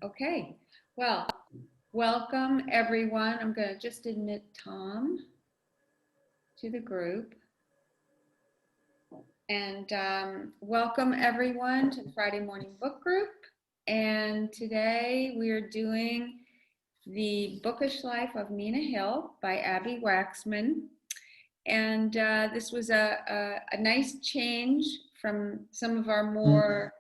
Okay. Well, welcome everyone. I'm going to just admit Tom to the group. And welcome everyone to the Friday Morning Book Group. And today we are doing The Bookish Life of Nina Hill by Abby Waxman. And this was a nice change from some of our more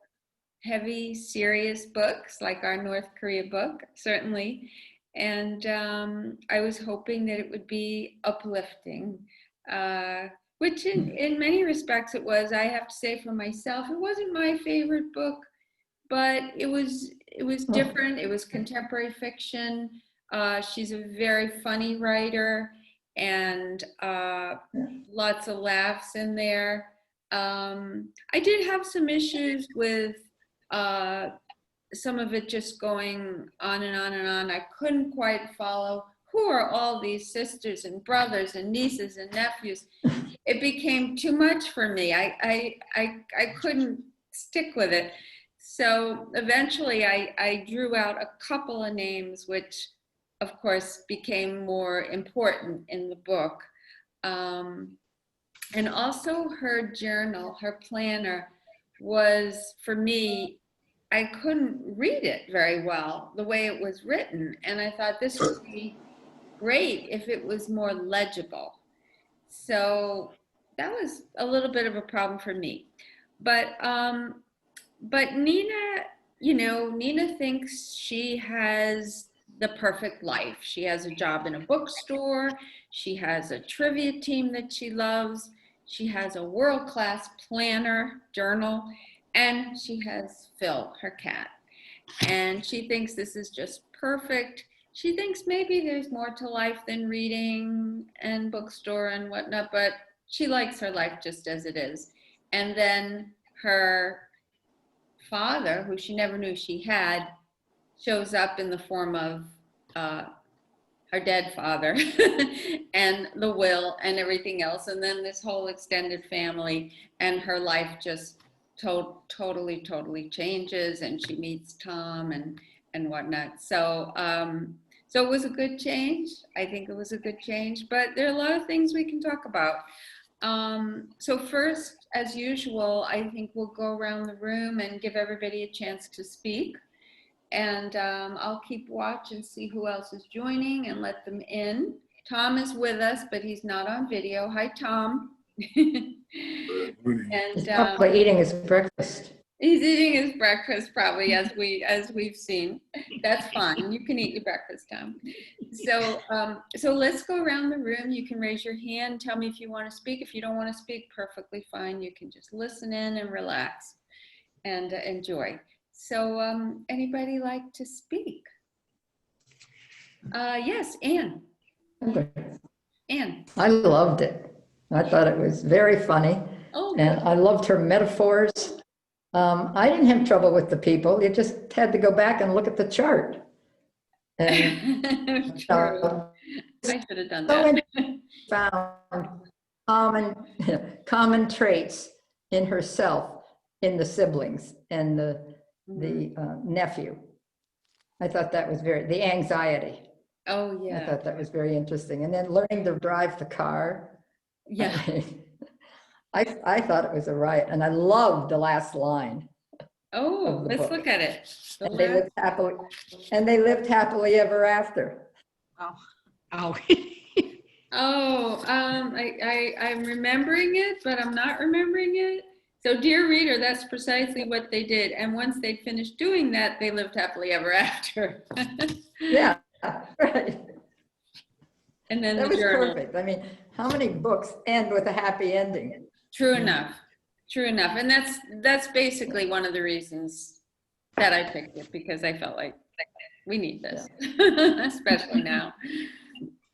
heavy, serious books, like our North Korea book, certainly. And I was hoping that it would be uplifting, which in many respects it was. I have to say for myself, it wasn't my favorite book, but it was different. It was contemporary fiction. She's a very funny writer, and lots of laughs in there. I did have some issues with some of it just going on and on and on. I couldn't quite follow who are all these sisters and brothers and nieces and nephews. It became too much for me. I couldn't stick with it. So eventually I drew out a couple of names, which of course became more important in the book. And also her journal, her planner, was, for me, I couldn't read it very well the way it was written. And I thought this would be great if it was more legible. So that was a little bit of a problem for me. But Nina, Nina thinks she has the perfect life. She has a job in a bookstore. She has a trivia team that she loves. She has a world-class planner journal, and she has Phil, her cat. And she thinks this is just perfect. She thinks maybe there's more to life than reading and bookstore and whatnot, but she likes her life just as it is. And then her father, who she never knew she had, shows up in the form of her dead father and the will and everything else. And then this whole extended family, and her life just totally changes, and she meets Tom and whatnot. So so it was a good change. I think it was a good change, but there are a lot of things we can talk about. So first, as usual, I think we'll go around the room and give everybody a chance to speak. And I'll keep watch and see who else is joining and let them in. Tom is with us, but he's not on video. Hi, Tom. And he's probably eating his breakfast. He's eating his breakfast, probably, as we've seen. That's fine. You can eat your breakfast, Tom. So so let's go around the room. You can raise your hand. Tell me if you want to speak. If you don't want to speak, perfectly fine. You can just listen in and relax and enjoy. So anybody like to speak? Yes, Anne. Anne. I loved it. I thought it was very funny. Oh, and I loved her metaphors. I didn't have trouble with the people. You just had to go back and look at the chart. And True. I should have done that. Found common traits in herself, in the siblings, and the nephew. I thought that was the anxiety. Oh, yeah. I thought that was very interesting. And then learning to drive the car. Yeah. I thought it was a riot, and I loved the last line. Oh, let's look at it. And they lived happily ever after. Oh. Oh. Oh, I'm remembering it, but I'm not remembering it. So, dear reader, that's precisely what they did. And once they finished doing that, they lived happily ever after. Yeah, right. And then that the was journal. Perfect. I mean, how many books end with a happy ending? True enough. True enough. And that's basically one of the reasons that I picked it, because I felt like we need this, especially now.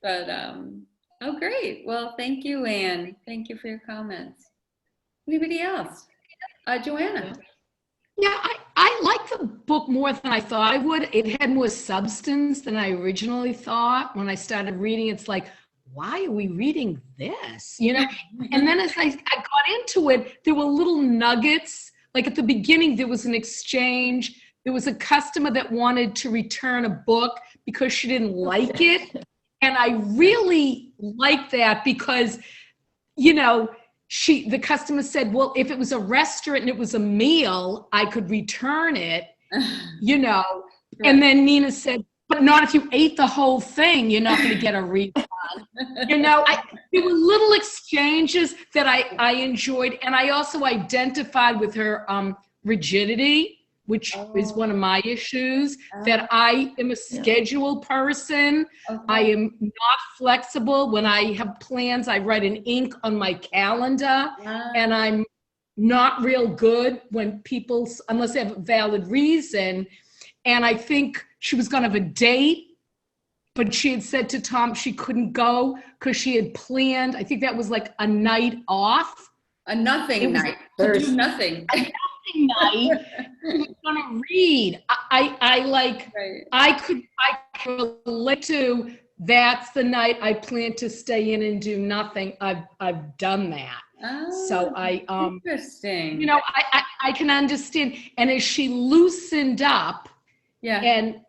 But, oh, great. Well, thank you, Anne. Thank you for your comments. Anybody else? Joanna. Yeah, I like the book more than I thought I would. It had more substance than I originally thought. When I started reading, it's like, why are we reading this? You know? And then as I got into it, there were little nuggets. Like at the beginning, there was an exchange there was a customer that wanted to return a book because she didn't like it. And I really like that because, you know, the customer said, well, if it was a restaurant and it was a meal, I could return it, you know. Right. And then Nina said, but not if you ate the whole thing, you're not going to get a refund. You know, there were little exchanges that I enjoyed. And I also identified with her rigidity, which is one of my issues, that I am a schedule person. Okay. I am not flexible. When I have plans, I write in ink on my calendar, and I'm not real good when people, unless they have a valid reason. And I think she was going to have a date, but she had said to Tom she couldn't go because she had planned, I think that was like a night off. A nothing night. To do nothing. A nothing night. She was going to read. I like, Right. I could relate to, that's the night I plan to stay in and do nothing. I've done that. So interesting. you know, I can understand. And as she loosened up, and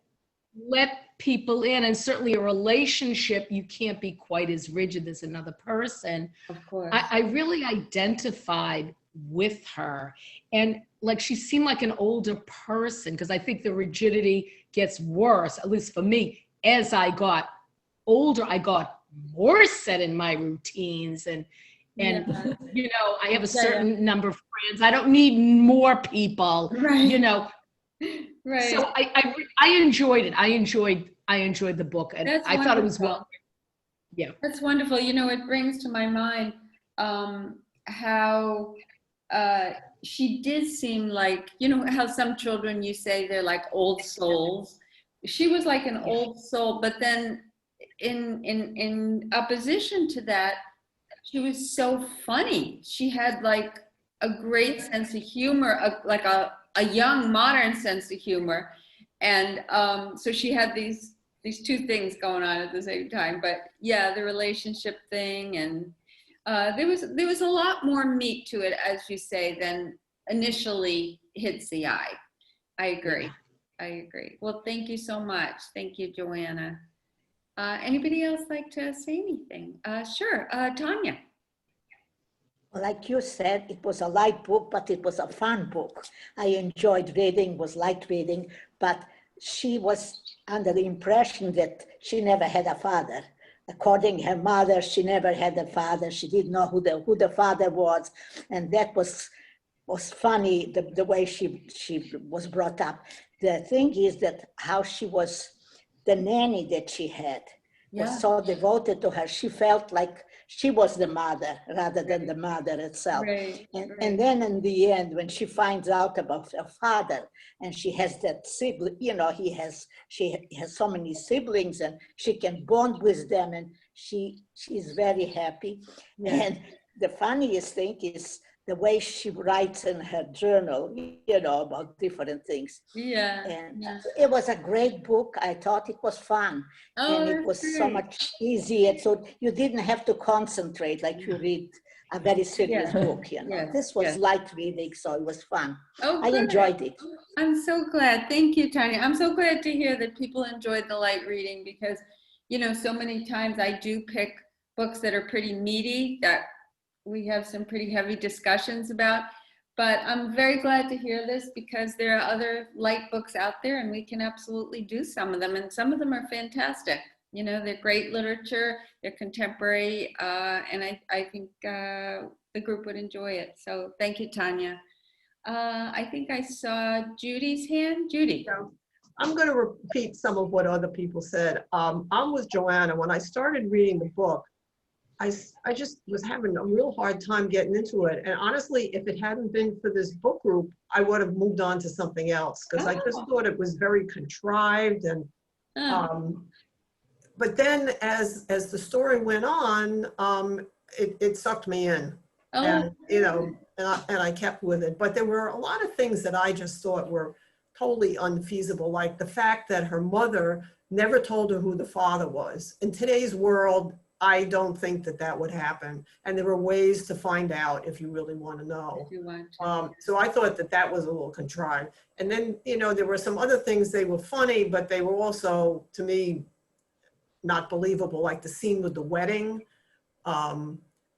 let people in, and certainly a relationship, you can't be quite as rigid as another person. Of course. I really identified with her, and like she seemed like an older person, because I think the rigidity gets worse, at least for me. As I got older, I got more set in my routines, and you know, I have a certain number of friends. I don't need more people, you know. Right. So I enjoyed it. I enjoyed the book, and That's I thought it was wonderful. Yeah. That's wonderful. You know, it brings to my mind how she did seem like, you know, how some children, you say they're like old souls. She was like an old soul, but then in opposition to that, she was so funny. She had like a great sense of humor, like a young modern sense of humor. And so she had these two things going on at the same time. But yeah, the relationship thing, and there was a lot more meat to it, as you say, than initially hits the eye. I agree. I agree. Well, thank you so much. Thank you, Joanna. Anybody else like to say anything? Sure, Tanya. Well, like you said, it was a light book, but it was a fun book. I enjoyed reading, was light reading, but she was under the impression that she never had a father. According to her mother, she never had a father. She didn't know who the father was, and that was funny, the way she was brought up. The thing is that how she was, the nanny that she had was so devoted to her. She felt like she was the mother rather than the mother itself. And then in the end, when she finds out about her father, and she has that sibling, you know, she has so many siblings, and she can bond with them, and she's very happy. And the funniest thing is the way she writes in her journal, you know, about different things. And it was a great book. I thought it was fun. And it was so much easier. So you didn't have to concentrate like you read a very serious book, you know. This was light reading, so it was fun. I enjoyed it. I'm so glad. Thank you, Tanya. I'm so glad to hear that people enjoyed the light reading, because, you know, so many times I do pick books that are pretty meaty, that we have some pretty heavy discussions about, but I'm very glad to hear this, because there are other light books out there, and we can absolutely do some of them, and some of them are fantastic. You know, they're great literature, they're contemporary, and I think the group would enjoy it. So thank you, Tanya. I think I saw Judy's hand. Judy. I'm going to repeat some of what other people said. I'm with Joanna. When I started reading the book, I just was having a real hard time getting into it. And honestly, if it hadn't been for this book group, I would have moved on to something else, because I just thought it was very contrived. And but then as the story went on, it sucked me in. And you know, and I kept with it. But there were a lot of things that I just thought were totally unfeasible, like the fact that her mother never told her who the father was. In today's world, I don't think that that would happen. And there are ways to find out if you really want to know. If you want to. So I thought that that was a little contrived. And then, there were some other things, they were funny, but they were also, to me, not believable, like the scene with the wedding.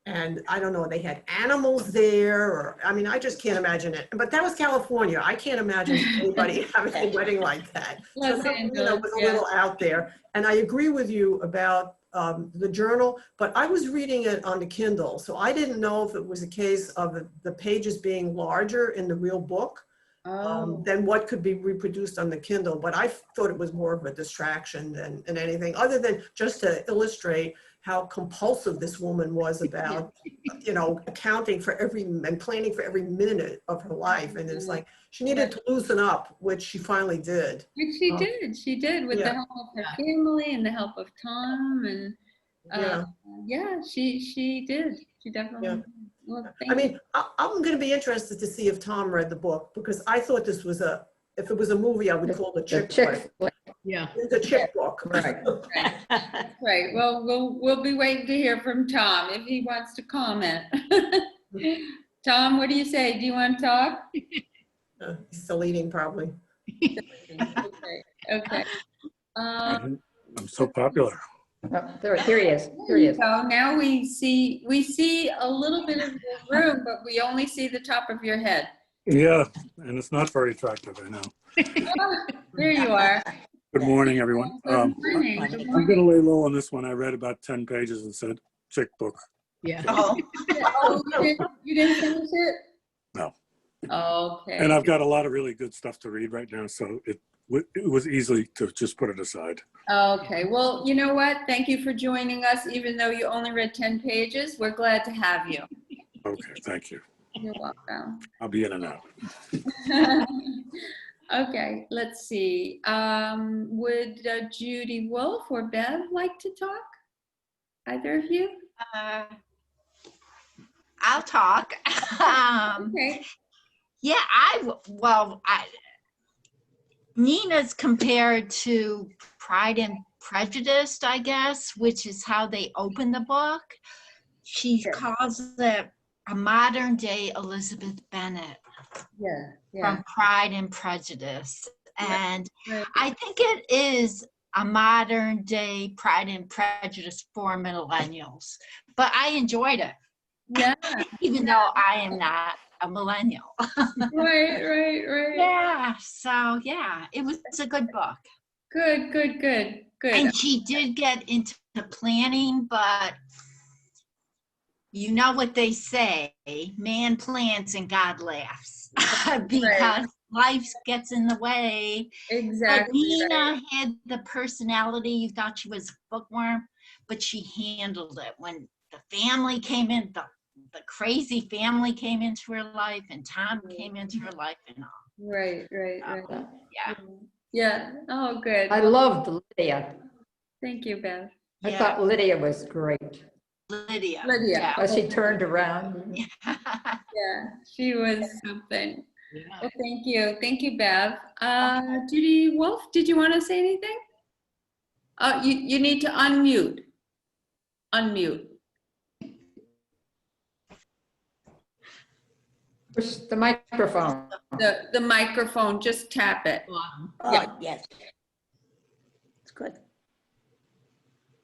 And I don't know, they had animals there, or, I mean, I just can't imagine it. But that was California. I can't imagine anybody having a wedding like that. So Los that, Angeles, was a yeah. little out there. And I agree with you about the journal, but I was reading it on the Kindle. So I didn't know if it was a case of the pages being larger in the real book than what could be reproduced on the Kindle. But I thought it was more of a distraction than anything, other than just to illustrate how compulsive this woman was about, accounting for and planning for every minute of her life. And it's like, she needed to loosen up, which she finally did. Which she did with the help of her family and the help of Tom. And she did. She definitely did. Well, I mean, I'm going to be interested to see if Tom read the book, because I thought this was if it was a movie, I would call it a chick flick. Yeah. It's a chick book. Right. Right. Well, we'll be waiting to hear from Tom if he wants to comment. Tom, what do you say? Do you want to talk? He's still eating, probably. Okay. I'm so popular. Oh, there he is. Here he is. So now we see a little bit of your room, but we only see the top of your head. Yeah, and it's not very attractive, I know. Ah, there you are. Good morning, everyone. Good morning. Good I'm morning. going to lay low on this one. I read about 10 pages and said, chick book. Yeah. Oh, you didn't finish it? No. Okay. And I've got a lot of really good stuff to read right now, so it was easy to just put it aside. Okay. Well, you know what? Thank you for joining us, even though you only read 10 pages. We're glad to have you. Okay, thank you. You're welcome. I'll be in and out. Okay, let's see. Would Judy Wolf or Bev like to talk? Either of you? I'll talk. Okay. Yeah, Nina's compared to Pride and Prejudice, I guess, which is how they open the book. She calls it a modern day Elizabeth Bennet Yeah. from Pride and Prejudice. And Right. I think it is a modern day Pride and Prejudice for millennials. But I enjoyed it, Yeah. even though I am not a millennial. Right. Yeah, so yeah, it was a good book. Good. And she did get into planning, but you know what they say, man plants and God laughs. Because life gets in the way. Exactly. But Nina had the personality. You thought she was a bookworm, but she handled it. When the family came in, the crazy family came into her life, and Tom came into her life and all. Right. Yeah. Yeah. Oh, good. I loved Lydia. Thank you, Bev. I thought Lydia was great. Lydia. Lydia. How she turned around. Yeah. Yeah, she was something. Yeah. Well, thank you. Thank you, Bev. Judy Wolf, did you want to say anything? You need to unmute. Unmute. Push the microphone. The microphone, just tap it. Oh, yes. It's good.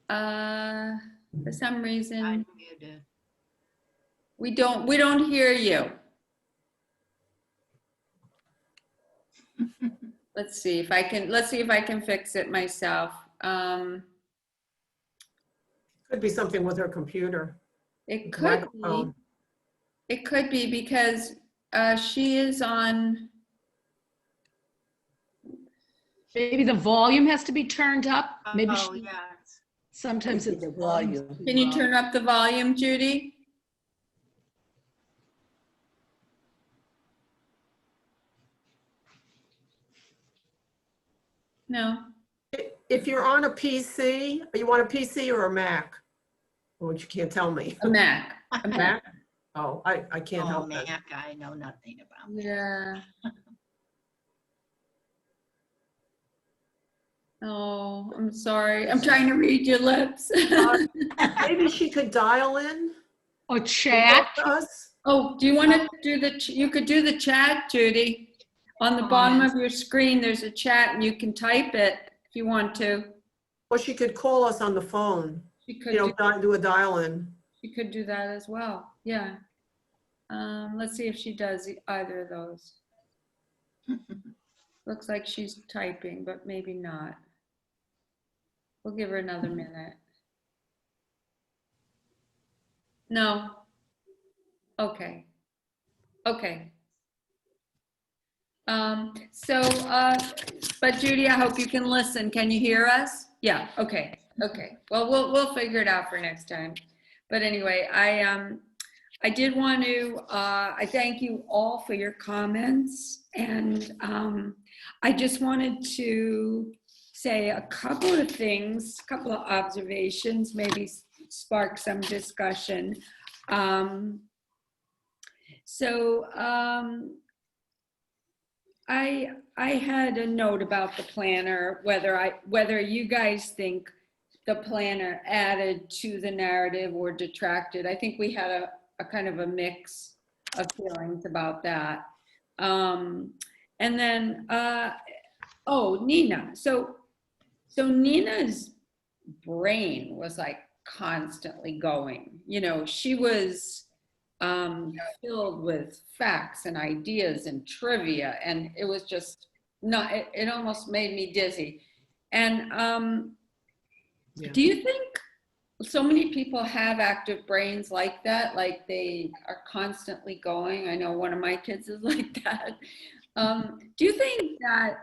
For some reason, Unmuted. we don't hear you. Let's see if I can fix it myself. Could be something with her computer. It could be. Microphone. It could be because she is on. Maybe the volume has to be turned up. Maybe Oh, yeah. sometimes it's The volume. Can you turn up the volume, Judy? No. If you're on a PC, you want a PC or a Mac? Which you can't tell me. A Mac. A Mac. Mac? Oh, I can't Oh, help that. Mac, I know nothing about. Yeah. Oh, I'm sorry. I'm trying to read your lips. Maybe she could dial in Or and chat. talk to us. Oh, do you want to do you could do the chat, Judy. On the bottom of your screen, there's a chat and you can type it if you want to. Or she could call us on the phone, She could you know, do, do a dial in. she could do that as well. Yeah. Let's see if she does either of those. Looks like she's typing, but maybe not. We'll give her another minute. No. Okay. Okay. But Judy, I hope you can listen. Can you hear us? Yeah. Okay. Okay. Well, we'll figure it out for next time. But anyway, I did want to, I thank you all for your comments. And I just wanted to say a couple of things, a couple of observations, maybe spark some discussion. I had a note about the planner, whether you guys think the planner added to the narrative or detracted. I think we had a kind of a mix of feelings about that. And then, oh, Nina. So Nina's brain was like constantly going. You know, she was filled with facts and ideas and trivia, and it was just not. It almost made me dizzy. And Yeah. do you think so many people have active brains like that? Like they are constantly going. I know one of my kids is like that. Do you think that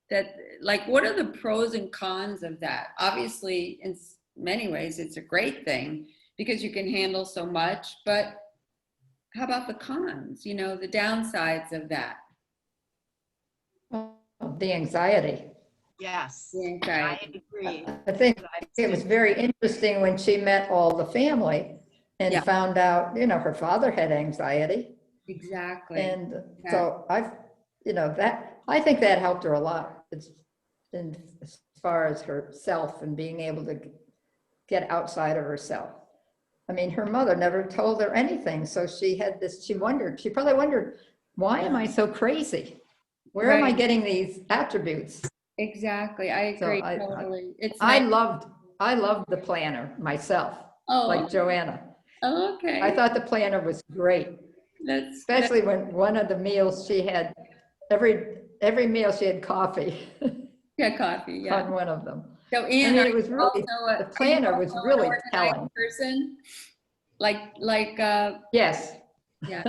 that like what are the pros and cons of that? Obviously, in many ways, it's a great thing because you can handle so much, but how about the cons, you know, the downsides of that? The anxiety. Yes, The anxiety. I agree. I think it was very interesting when she met all the family and Yeah. found out, you know, her father had anxiety. Exactly. And so I think that helped her a lot. It's as far as herself and being able to get outside of herself. I mean, her mother never told her anything. So she had this, she probably wondered, why am I so crazy? Where am I Right. getting these attributes? Exactly. I So agree totally. It's I nice. loved the planner myself, Oh, like Joanna. okay. I thought the planner was great, especially when one of the meals she had, every meal she had coffee yeah, coffee. Yeah. on one of them. So I Anne, mean, it was really, the planner was really an telling. organized person? Like Yes, yeah.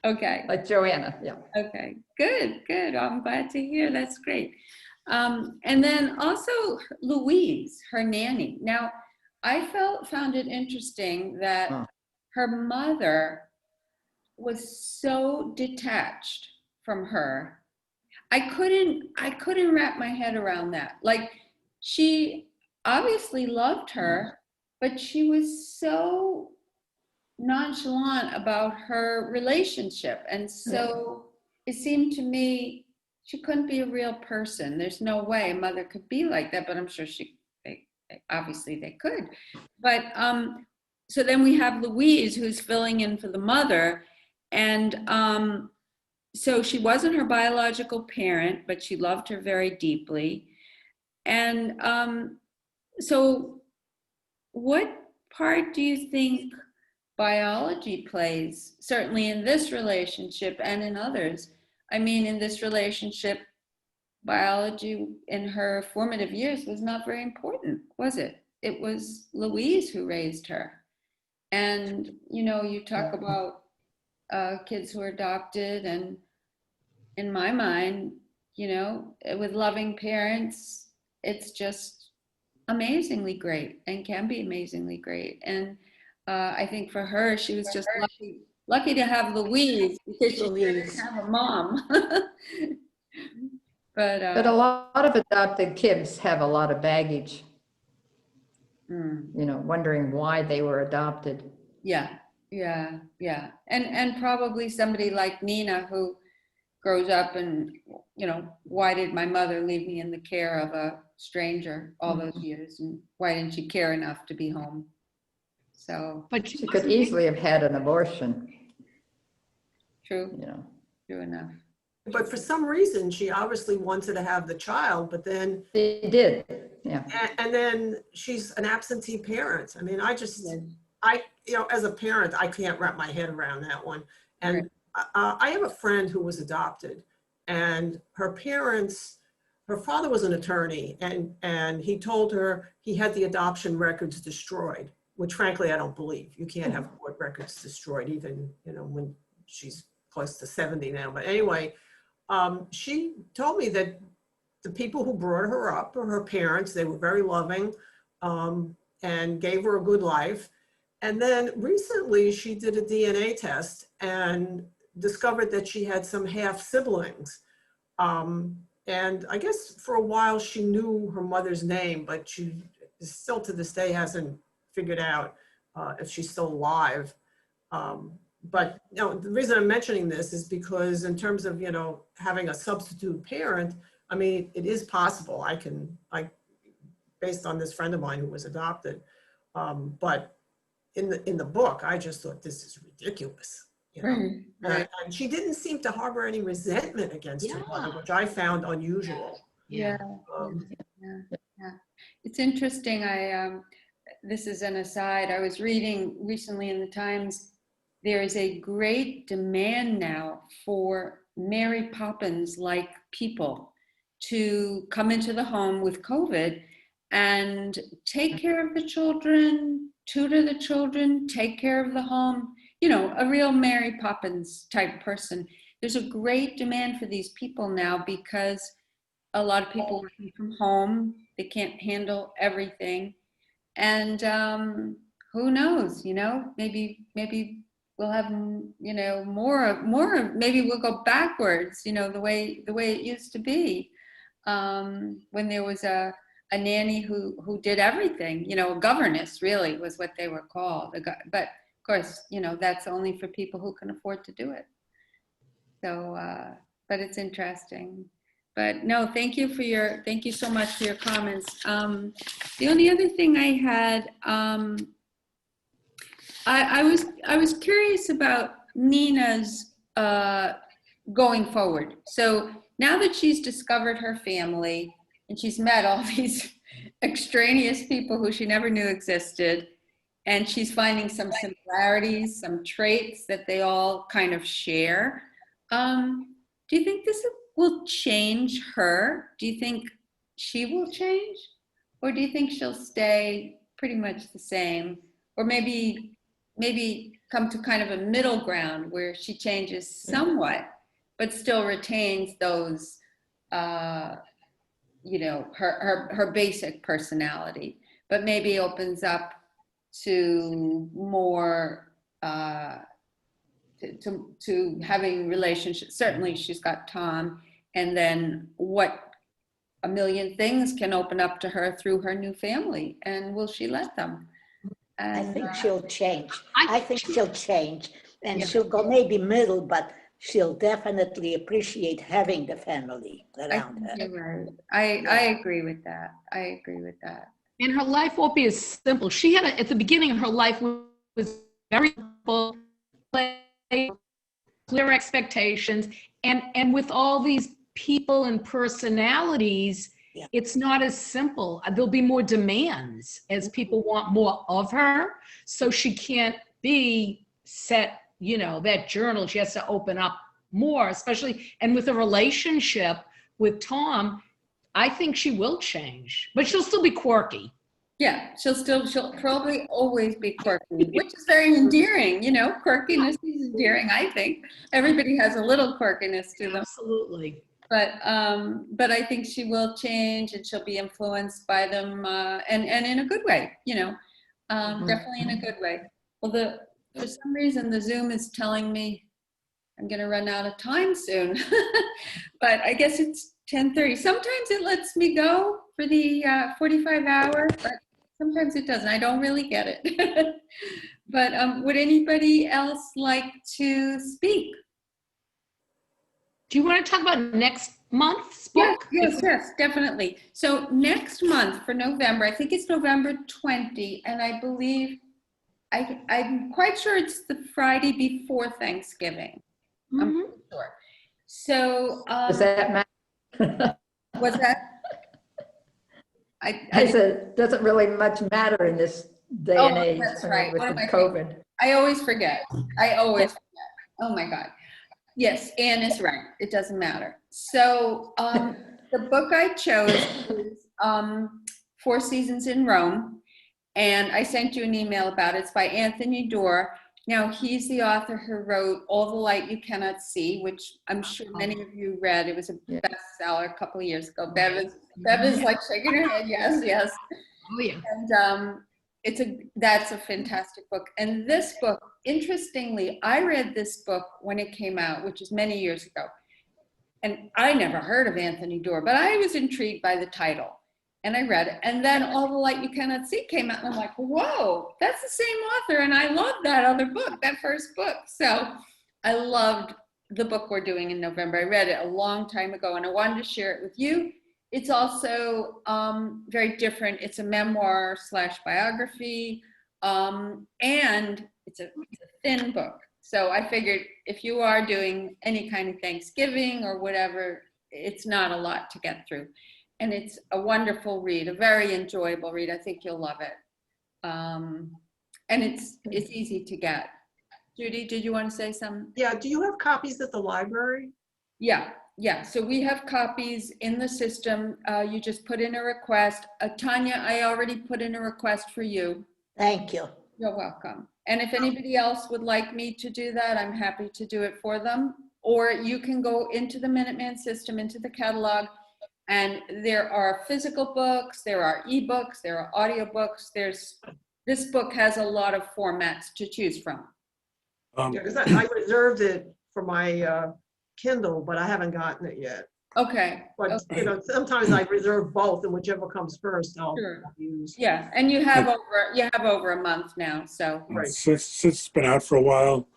Okay. like Joanna, yeah. Okay. Good. I'm glad to hear. That's great. And then also Louise, her nanny. Now, I found it interesting that her mother was so detached from her. I couldn't wrap my head around that. Like she obviously loved her, but she was so nonchalant about her relationship. And so it seemed to me she couldn't be a real person. There's no way a mother could be like that, but I'm sure obviously they could. But so then we have Louise who's filling in for the mother. And so she wasn't her biological parent, but she loved her very deeply. And so what part do you think biology plays, certainly in this relationship and in others? I mean, in this relationship, biology in her formative years was not very important, was it? It was Louise who raised her. And, you know, you talk about kids who are adopted, and in my mind, you know, with loving parents, it's just amazingly great and can be amazingly great. And I think for her, she was just lucky to have Louise because she didn't have a mom. But a lot of adopted kids have a lot of baggage, you know, wondering why they were adopted. Yeah. And probably somebody like Nina who grows up and why did my mother leave me in the care of a stranger all those years? And why didn't she care enough to be home? So, But She could easily have had an abortion, true, you know. true enough. But for some reason, she obviously wanted to have the child, but then, She did, yeah. and then she's an absentee parent. I mean, as a parent, I can't wrap my head around that one. And I have a friend who was adopted, and her parents, her father was an attorney, and he told her he had the adoption records destroyed, which frankly, I don't believe. You can't have court records destroyed even, when she's close to 70 now. But anyway, she told me that the people who brought her up are her parents. They were very loving, and gave her a good life. And then recently she did a DNA test and discovered that she had some half siblings. And I guess for a while she knew her mother's name, but she still to this day hasn't figured out if she's still alive. But the reason I'm mentioning this is because in terms of, having a substitute parent, I mean, it is possible. Based on this friend of mine who was adopted. But in the book, I just thought this is ridiculous. Right. And she didn't seem to harbor any resentment against her mother, which I found unusual. Yeah. It's interesting. This is an aside. I was reading recently in the Times, there is a great demand now for Mary Poppins-like people to come into the home with COVID and take care of the children, tutor the children, take care of the home, a real Mary Poppins type person. There's a great demand for these people now because a lot of people working from home, they can't handle everything. And who knows, maybe we'll have, more, maybe we'll go backwards, the way it used to be, when there was a nanny who did everything, a governess really was what they were called. But of course, that's only for people who can afford to do it. So, but it's interesting. But no, thank you so much for your comments. The only other thing I had, I was curious about Nina's going forward. So now that she's discovered her family and she's met all these extraneous people who she never knew existed, and she's finding some similarities, some traits that they all kind of share. Do you think this will change her? Do you think she will change? Or do you think she'll stay pretty much the same? Or maybe come to kind of a middle ground where she changes somewhat, but still retains those, her basic personality, but maybe opens up to more, to having relationships. Certainly she's got Tom, and then what a million things can open up to her through her new family, and will she let them? And, I think she'll change. I think she'll change, and she'll go maybe middle, but she'll definitely appreciate having the family around her. You're right. I agree with that. And her life won't be as simple. She had at the beginning of her life was very simple, clear expectations, and with all these people and personalities, it's not as simple. There'll be more demands as people want more of her. So she can't be set, that journal. She has to open up more, especially, and with a relationship with Tom, I think she will change, but she'll still be quirky. Yeah, she'll probably always be quirky, which is very endearing. Quirkiness is endearing, I think. Everybody has a little quirkiness to them. Absolutely. But I think she will change, and she'll be influenced by them, and in a good way, definitely in a good way. Well, for some reason, the Zoom is telling me I'm going to run out of time soon, but I guess it's 10:30. Sometimes it lets me go for the 45 hours, but sometimes it doesn't. I don't really get it. But would anybody else like to speak? Do you want to talk about next month's Yes, book? yes, definitely. So next month for November, I think it's November 20, and I believe, I'm quite sure it's the Friday before Thanksgiving. I'm Mhm. pretty sure. So, Does that matter? was that? I said, doesn't really much matter in this day and Oh, age. that's I mean, right. with What the am I thinking? COVID. I always forget. I always forget. Oh my God. Yes, Anne is right. It doesn't matter. So the book I chose is Four Seasons in Rome, and I sent you an email about it. It's by Anthony Doerr. Now, he's the author who wrote All the Light You Cannot See, which I'm sure many of you read. It was a Yeah. bestseller a couple of years ago. Bev is like shaking her head. Yes, yes. Oh, yeah. And that's a fantastic book. And this book, interestingly, I read this book when it came out, which is many years ago. And I never heard of Anthony Doerr, but I was intrigued by the title. And I read it. And then All the Light You Cannot See came out. And I'm like, whoa, that's the same author. And I loved that other book, that first book. So I loved the book we're doing in November. I read it a long time ago, and I wanted to share it with you. It's also very different. It's a memoir / biography, and it's a thin book. So I figured if you are doing any kind of Thanksgiving or whatever, it's not a lot to get through. And it's a wonderful read, a very enjoyable read. I think you'll love it. And it's easy to get. Judy, did you want to say something? Yeah, do you have copies at the library? Yeah. So we have copies in the system. You just put in a request. Tanya, I already put in a request for you. Thank you. You're welcome. And if anybody else would like me to do that, I'm happy to do it for them. Or you can go into the Minuteman system, into the catalog, and there are physical books, there are ebooks, there are audiobooks. This book has a lot of formats to choose from. Yeah, because I reserved it for my Kindle, but I haven't gotten it yet. Okay. But Okay. you know, sometimes I reserve both, and whichever comes first, I'll Sure. use. Yeah, and you have over a month now, so. Right. Since it's been out for a while,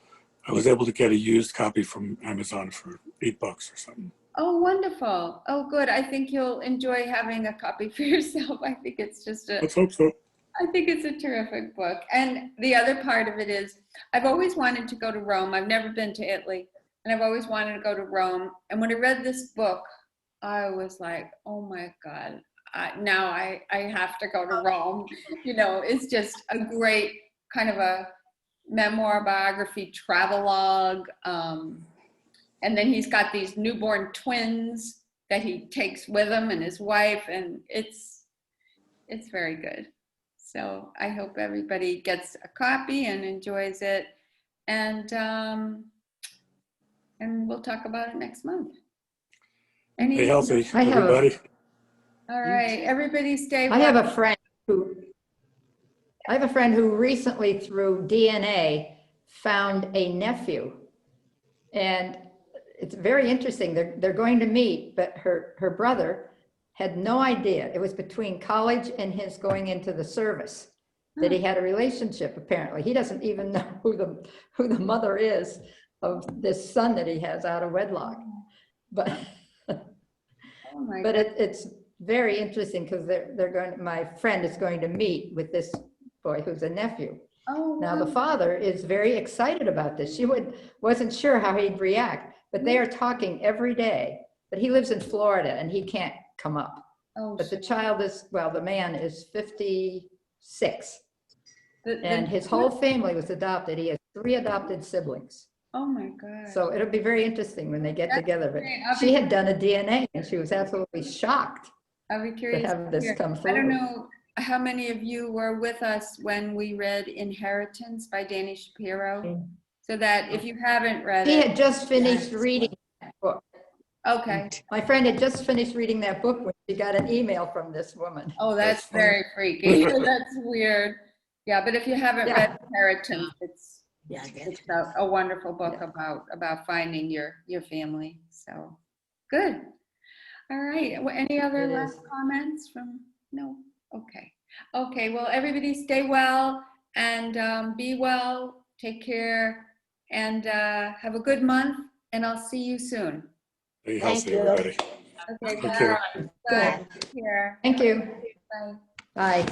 I was able to get a used copy from Amazon for $8 or something. Oh, wonderful. Oh, good. I think you'll enjoy having a copy for yourself. I think it's just Let's hope so. I think it's a terrific book. And the other part of it is, I've always wanted to go to Rome. I've never been to Italy, and I've always wanted to go to Rome. And when I read this book, I was like, oh my God, now I have to go to Rome. You know, it's just a great kind of a memoir, biography, travelogue. And then he's got these newborn twins that he takes with him and his wife, and it's very good. So I hope everybody gets a copy and enjoys it, and we'll talk about it next month. Stay healthy, I have a- everybody. All right, everybody stay I well. have a friend who recently, through DNA, found a nephew. And it's very interesting. They're going to meet, but her brother had no idea. It was between college and his going into the service that he had a relationship, apparently. He doesn't even know who the mother is of this son that he has out of wedlock. But Oh my but God. it's very interesting because my friend is going to meet with this boy who's a nephew. Oh, Now, the wow. father is very excited about this. She wasn't sure how he'd react, but they are talking every day. But he lives in Florida and he can't come up. Oh, But the child the man is 56, and his whole family was adopted. He has 3 adopted siblings. Oh my God. So it'll be very interesting when they get That's together. But great. I'll she be- had done a DNA and she was absolutely shocked I'll be to curious have this hear. come I don't forward. know how many of you were with us when we read Inheritance by Danny Shapiro. So that if you haven't read He it, had just finished reading that book. okay. My friend had just finished reading that book when she got an email from this woman. Oh, that's That's funny. very freaky. That's weird. Yeah, but if you haven't Yeah. read Inheritance, Yeah, it's a wonderful book about finding your family. So good. All right. Well, any other It last is. comments from? No. Okay. Okay. Well, everybody stay well and be well. Take care and have a good month. And I'll see you soon. Stay Thank healthy, you. everybody. Okay, Okay. bye. Bye. Here. Thank you. Bye. Bye.